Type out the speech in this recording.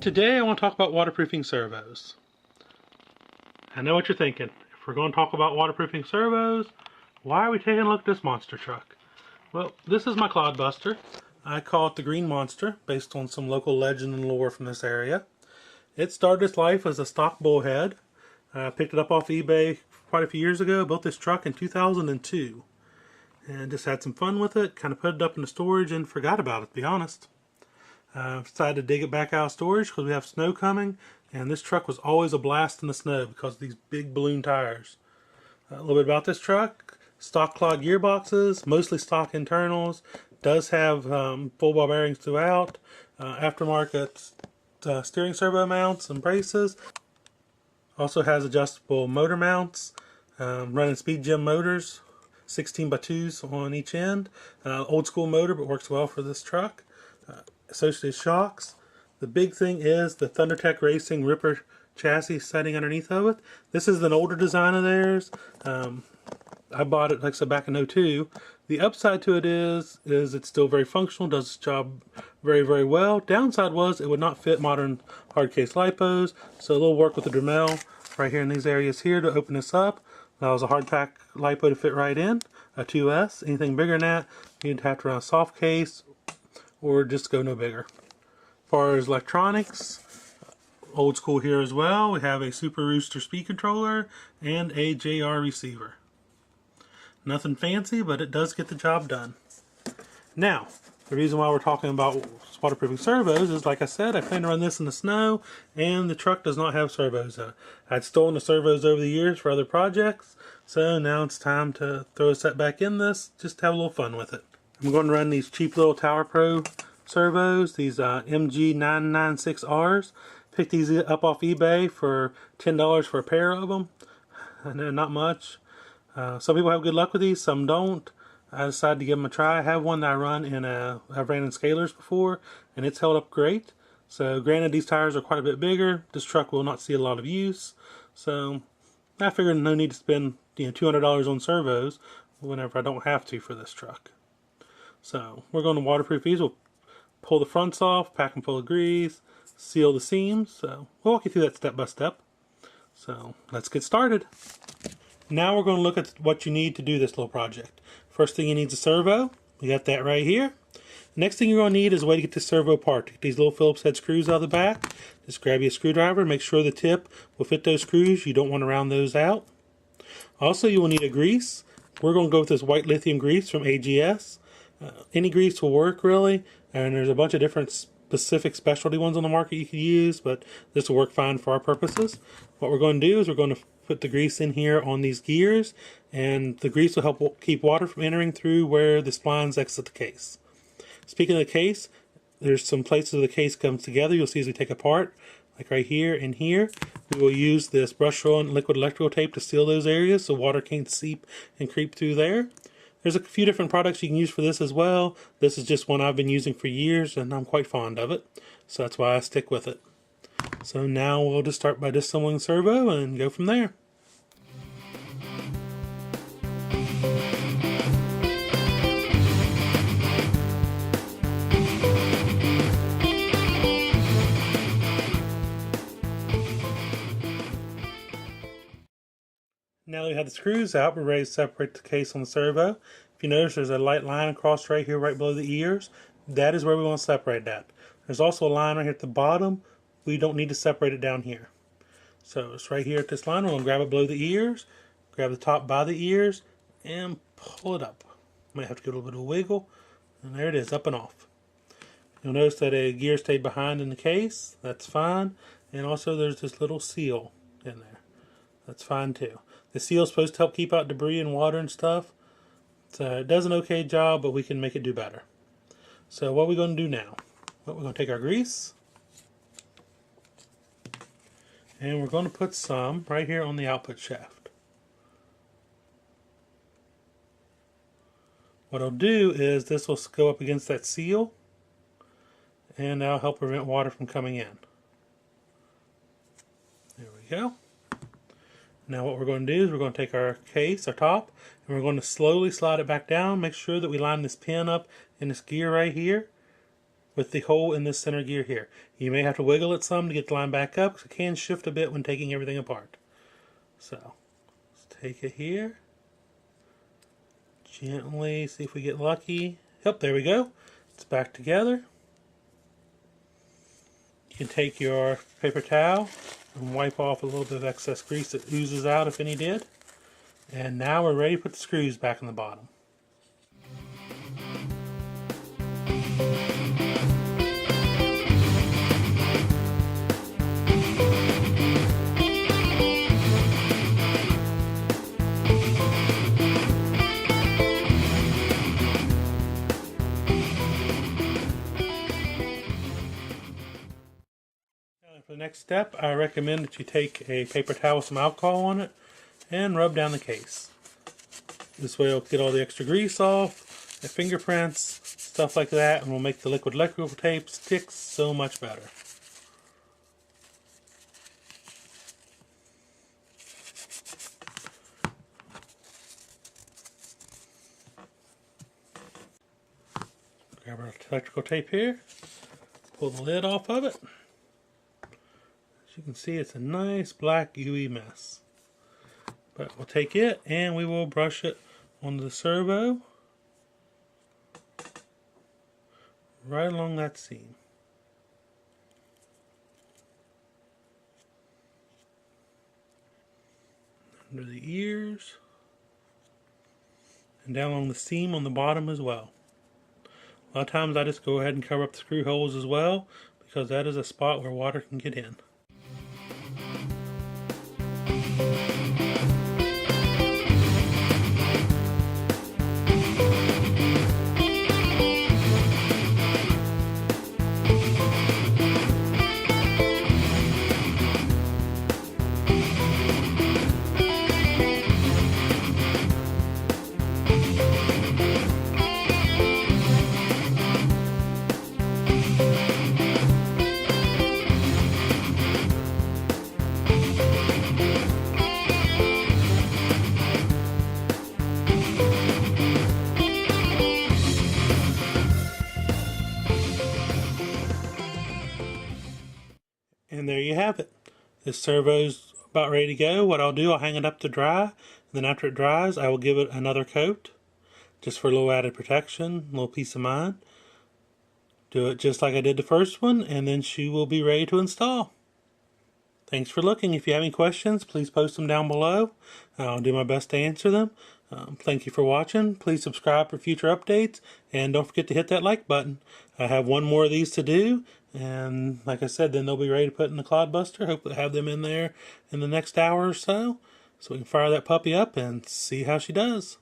Today I want to talk about waterproofing servos. I know what you're thinking. If we're going to talk about waterproofing servos, why are we taking a look at this monster truck? Well, this is my clodbuster. I call it the Green Monster, based on some local legend and lore from this area. It started its life as a stock bullhead. I picked it up off eBay quite a few years ago, built this truck in 2002. And just had some fun with it, kind of put it up into storage and forgot about it, to be honest. Decided to dig it back out of storage because we have snow coming, and this truck was always a blast in the snow because of these big balloon tires. A little bit about this truck: stock clog gearboxes, mostly stock internals, does have full ball bearings throughout, aftermarket steering servo mounts and braces, also has adjustable motor mounts, running speed gem motors, 16x2s on each end, old school motor but works well for this truck. Associated shocks. The big thing is the ThunderTech Racing Ripper chassis setting underneath of it. This is an older design of theirs. I bought it, like I said, back in '02. The upside to it is it's still very functional, does its job very, very well. Downside was it would not fit modern hard case lipos, so a little work with the Dremel right here in these areas here to open this up. Allows a hard pack lipo to fit right in, a 2S. Anything bigger than that, you'd have to run a soft case or just go no bigger. As far as electronics, old school here as well. We have a Super Rooster speed controller and a JR receiver. Nothing fancy, but it does get the job done. Now, the reason why we're talking about waterproofing servos is, like I said, I plan to run this in the snow, and the truck does not have servos in it. I'd stolen the servos over the years for other projects, so now it's time to throw a set back in this, just to have a little fun with it. I'm going to run these cheap little Tower Pro servos, these MG996Rs. Picked these up off eBay for $10 for a pair of them. I know, not much. Some people have good luck with these, some don't. I decided to give them a try. I have one that I run I've ran in Scalers before, and it's held up great. So granted, these tires are quite a bit bigger. This truck will not see a lot of use. So I figured no need to spend $200 on servos whenever I don't have to for this truck. So we're going to waterproof these. We'll pull the fronts off, pack them full of grease, seal the seams. So we'll walk you through that step by step. So let's get started. Now we're going to look at what you need to do this little project. First thing you need is a servo. We got that right here. Next thing you're going to need is a way to get this servo apart. To get these little Phillips head screws out of the back, just grab you a screwdriver. Make sure the tip will fit those screws. You don't want to round those out. Also, you will need a grease. We're going to go with this white lithium grease from AGS. Any grease will work, really, and there's a bunch of different specific specialty ones on the market you could use, but this will work fine for our purposes. What we're going to do is we're going to put the grease in here on these gears, and the grease will help keep water from entering through where the splines exit the case. Speaking of the case, there's some places where the case comes together. You'll see as we take apart, like right here and here. We will use this brush roll and liquid electrical tape to seal those areas so water can't seep and creep through there. There's a few different products you can use for this as well. This is just one I've been using for years, and I'm quite fond of it. So that's why I stick with it. So now we'll just start by disassembling the servo and go from there. Now that we have the screws out, we're ready to separate the case on the servo. If you notice, there's a light line across right here, right below the ears. That is where we want to separate that. There's also a line right here at the bottom. We don't need to separate it down here. So it's right here at this line. We're going to grab it below the ears, grab the top by the ears, and pull it up. Might have to give it a little bit of a wiggle. And there it is, up and off. You'll notice that a gear stayed behind in the case. That's fine. And also there's this little seal in there. That's fine too. The seal is supposed to help keep out debris and water and stuff. So it does an okay job, but we can make it do better. So what are we going to do now? Well, we're going to take our grease, and we're going to put some right here on the output shaft. What I'll do is this will go up against that seal, and that'll help prevent water from coming in. There we go. Now what we're going to do is we're going to take our case, our top, and we're going to slowly slide it back down. Make sure that we line this pin up in this gear right here. with the hole in this center gear here. You may have to wiggle it some to get the line back up because it can shift a bit when taking everything apart. So, let's take it here. Gently, see if we get lucky. Yep, there we go. It's back together. You can take your paper towel and wipe off a little bit of excess grease that oozes out if any did. And now we're ready to put the screws back in the bottom. For the next step, I recommend that you take a paper towel with some alcohol on it and rub down the case. This way it'll get all the extra grease off, the fingerprints, stuff like that, and will make the liquid electrical tape stick so much better. Grab our electrical tape here, pull the lid off of it. As you can see, it's a nice black gooey mess. But we'll take it and we will brush it onto the servo right along that seam. Under the ears and down along the seam on the bottom as well. A lot of times I just go ahead and cover up the screw holes as well because that is a spot where water can get in. And there you have it. This servo's about ready to go. What I'll do, I'll hang it up to dry, and then after it dries, I will give it another coat, just for a little added protection, a little peace of mind. Do it just like I did the first one, and then she will be ready to install. Thanks for looking. If you have any questions, please post them down below. I'll do my best to answer them. Thank you for watching. Please subscribe for future updates, and don't forget to hit that like button. I have one more of these to do, and like I said, then they'll be ready to put in the Clodbuster. Hopefully have them in there in the next hour or so we can fire that puppy up and see how she does.